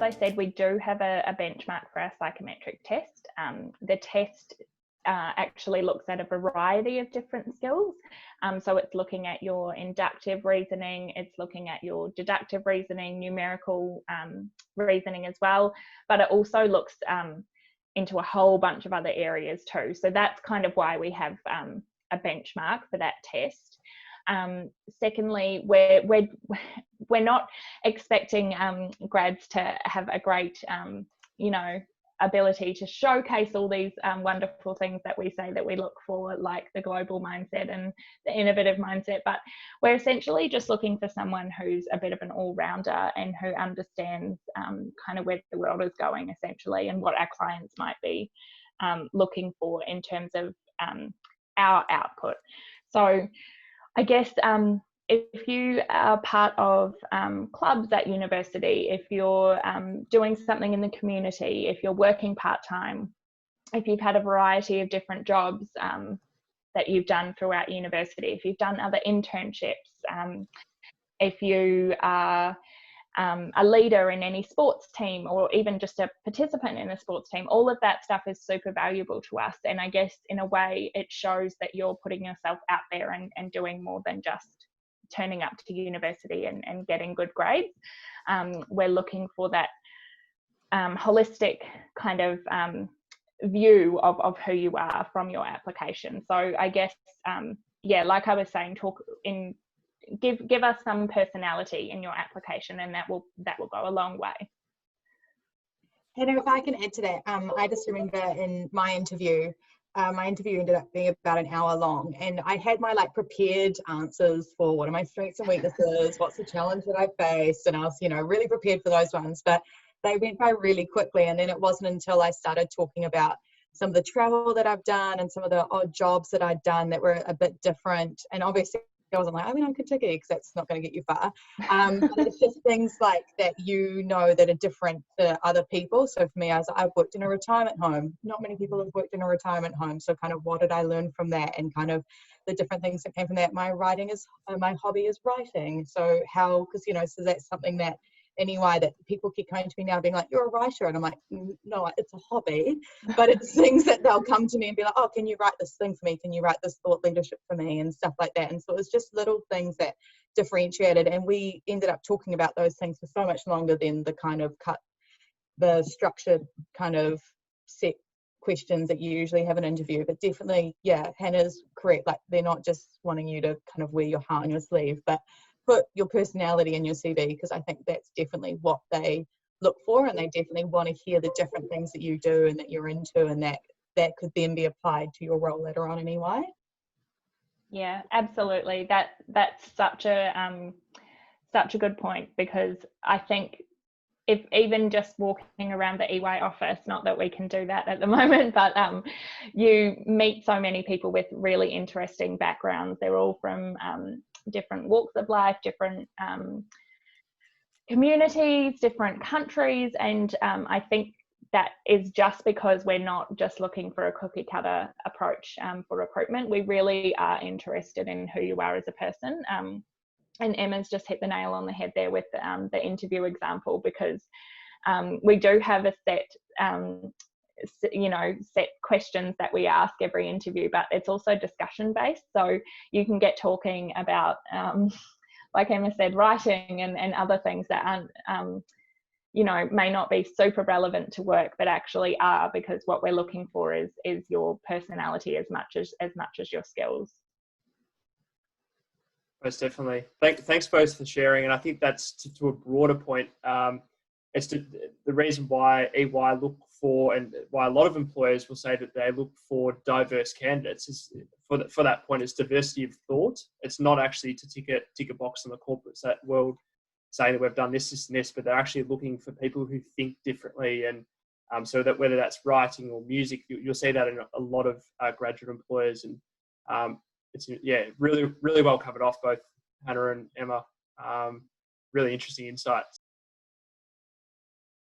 as I said, we do have a benchmark for our psychometric test. The test actually looks at a variety of different skills. So it's looking at your inductive reasoning, it's looking at your deductive reasoning, numerical reasoning as well, but it also looks into a whole bunch of other areas too. So that's kind of why we have a benchmark for that test. Secondly, we're not expecting grads to have a great ability to showcase all these wonderful things that we say that we look for, like the global mindset and the innovative mindset, but we're essentially just looking for someone who's a bit of an all-rounder and who understands kind of where the world is going essentially, and what our clients might be looking for in terms of our output. So I guess if you are part of clubs at university, if you're doing something in the community, if you're working part-time, if you've had a variety of different jobs that you've done throughout university, if you've done other internships, if you are a leader in any sports team, or even just a participant in a sports team, all of that stuff is super valuable to us. And I guess in a way it shows that you're putting yourself out there and doing more than just turning up to university and getting good grades. We're looking for that holistic kind of view of who you are from your application. So I guess, like I was saying, give us some personality in your application, and that will go a long way. Hannah, if I can add to that, I just remember in my interview ended up being about an hour long, and I had my prepared answers for what are my strengths and weaknesses, what's the challenge that I faced, and I was really prepared for those ones, but they went by really quickly. And then it wasn't until I started talking about some of the travel that I've done and some of the odd jobs that I'd done that were a bit different, and obviously I wasn't like, I'm Kentucky, because that's not going to get you far. But it's just things like that, that are different to other people. So for me, I've worked in a retirement home. Not many people have worked in a retirement home. So kind of what did I learn from that, and kind of the different things that came from that. My hobby is writing. So so that's something that anyway that people keep coming to me now being like, you're a writer, and I'm like, no, it's a hobby, but it's things that they'll come to me and be like, oh, can you write this thing for me, can you write this thought leadership for me, and stuff like that. And so it's just little things that differentiated, and we ended up talking about those things for so much longer than the structured kind of set questions that you usually have an interview. But definitely, Hannah's correct, they're not just wanting you to kind of wear your heart on your sleeve, but put your personality in your CV, because I think that's definitely what they look for, and they definitely want to hear the different things that you do and that you're into, and that could then be applied to your role later on anyway. Yeah, absolutely. That's such a good point, because I think if even just walking around the EY office, not that we can do that at the moment, but you meet so many people with really interesting backgrounds. They're all from different walks of life, different communities, different countries, and I think that is just because we're not just looking for a cookie cutter approach for recruitment. We really are interested in who you are as a person. And Emma's just hit the nail on the head there with the interview example, because we do have a set questions that we ask every interview, but it's also discussion based. So you can get talking about, like Emma said, writing and other things that aren't, may not be super relevant to work, but actually are, because what we're looking for is your personality as much as your skills. Most definitely. Thanks both for sharing. And I think that's to a broader point. It's the reason why EY look for, and why a lot of employers will say that they look for diverse candidates, is for that point, is diversity of thought. It's not actually to tick a box in the corporate world saying that we've done this, and this, but they're actually looking for people who think differently. And so that whether that's writing or music, you'll see that in a lot of graduate employers. And it's really, really well covered off, both Hannah and Emma. Really interesting insights.